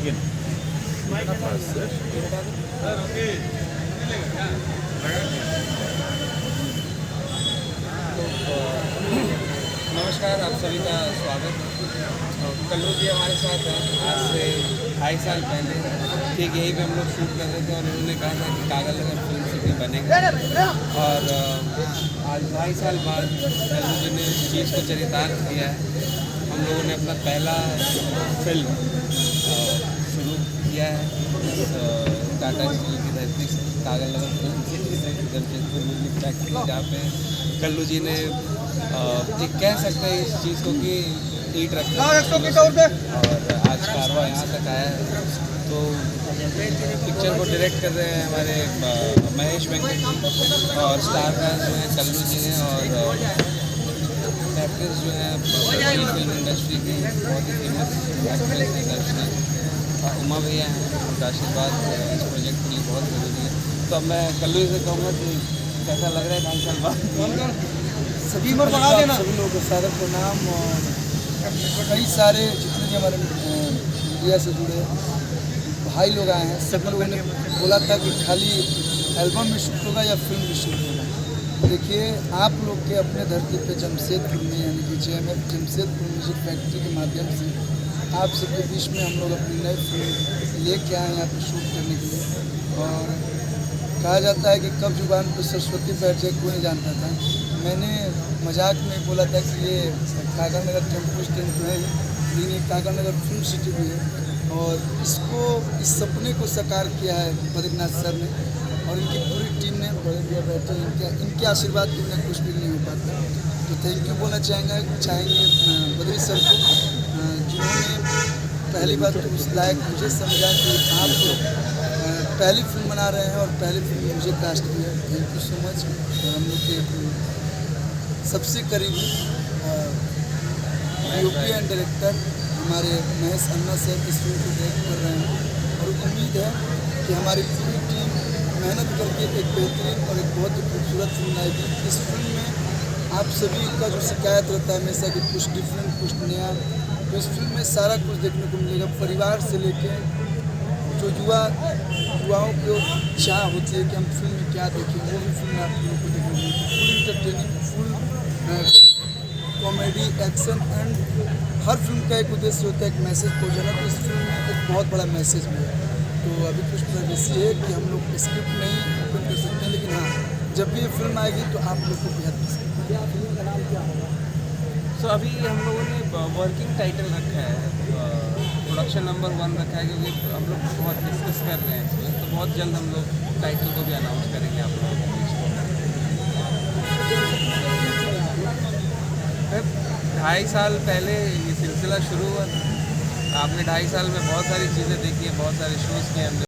begin. नमस्कार, आप सभी का स्वागत है। कल्लू जी हमारे साथ हैं। आज से 2.5 साल पहले ठीक यहीं पे हम लोग शूट कर रहे थे और उन्होंने कहा था कि कागल नगर फिल्म सिटी बनेगा। और आज 2.5 साल बाद कल्लू जी ने इस चीज़ को चरितार्थ किया है। हम लोगों ने अपना पहला फिल्म शुरू किया है टाटा स्टील की धरती से, कागल नगर फिल्म सिटी से, जमशेदपुर म्यूजिक फैक्ट्री, जहाँ पे कल्लू जी ने एक कह सकते हैं इस चीज़ को कि ईट रखा और आज कारवा यहाँ तक आया है। तो पिक्चर को डायरेक्ट कर रहे हैं हमारे महेश वेंकट जी, और स्टार कास्ट जो हैं कल्लू जी हैं, और एक्ट्रेस जो हैं फिल्म इंडस्ट्री की बहुत ही फेमस एक्ट्रेस हैं दर्शना, उमा भैया हैं। उनका आशीर्वाद इस प्रोजेक्ट के लिए बहुत ज़रूरी है। तो अब मैं कल्लू से कहूँगा कि कैसा लग रहा है 2.5 साल बाद? सभी लोगों को सादर प्रणाम। और कई सारे जितने भी हमारे मीडिया से जुड़े भाई लोग आए हैं, सब लोगों ने बोला था कि खाली एल्बम में शूट होगा या फिल्म में शूट होगा। देखिए, आप लोग के अपने धरती पे जमशेदपुर में, यानी कि JMF जमशेदपुर म्यूजिक फैक्ट्री के माध्यम से आप सबके बीच में हम लोग अपनी नई फिल्म लेके आए हैं यहाँ पर शूट करने के लिए। और कहा जाता है कि कब जुबान पर सरस्वती बैठ जाए कोई नहीं जानता था। मैंने मजाक में बोला था कि ये कागल नगर टेम्पो स्टैंड तो है, लेकिन ये कागल नगर फिल्म सिटी भी है। और इस सपने को साकार किया है बद्रीनाथ सर ने और इनकी पूरी टीम ने। बड़े भैया बैठे, इनके आशीर्वाद के बिना कुछ भी नहीं हो पाता। तो थैंक यू बोलना चाहेंगे बद्री सर को, जिन्होंने पहली बात तो उस लायक मुझे समझा कि आप पहली फिल्म बना रहे हैं और पहली फिल्म मुझे कास्ट किया। Thank you so much. और हम लोग के सबसे करीबी DOP एंड डायरेक्टर हमारे महेश अन्ना सर इस फिल्म को डायरेक्ट कर रहे हैं। और उम्मीद है कि हमारी पूरी टीम मेहनत करके एक बेहतरीन और एक बहुत ही खूबसूरत फिल्म लाएगी। इस फिल्म में आप सभी का जो शिकायत रहता है हमेशा कि कुछ डिफरेंट, कुछ नया, तो इस फिल्म में सारा कुछ देखने को मिलेगा। परिवार से लेके जो युवाओं को चाह होती है कि हम फिल्म में क्या देखें, वो भी फिल्म आप लोगों को देखने को मिलेगी। Full entertaining, full comedy, action, and her film का एक उद्देश्य होता है एक मैसेज पहुँचाना। तो इस फिल्म में एक बहुत बड़ा मैसेज भी है। तो अभी कुछ प्राइवेसी है कि हम लोग स्क्रिप्ट नहीं ओपन कर सकते हैं, लेकिन हाँ, जब भी ये फिल्म आएगी तो आप लोग को बेहद पसंद। फिल्म का नाम क्या होगा? सो अभी हम लोगों ने वर्किंग टाइटल रखा है, प्रोडक्शन नंबर 1 रखा है, क्योंकि हम लोग बहुत डिस्कस कर रहे हैं इसमें। तो बहुत जल्द हम लोग टाइटल को भी अनाउंस करेंगे आप लोगों के बीच में। 2.5 साल पहले ये सिलसिला शुरू हुआ था। आपने 2.5 साल में बहुत सारी चीज़ें देखी हैं, बहुत सारे शोज़ किए हमने।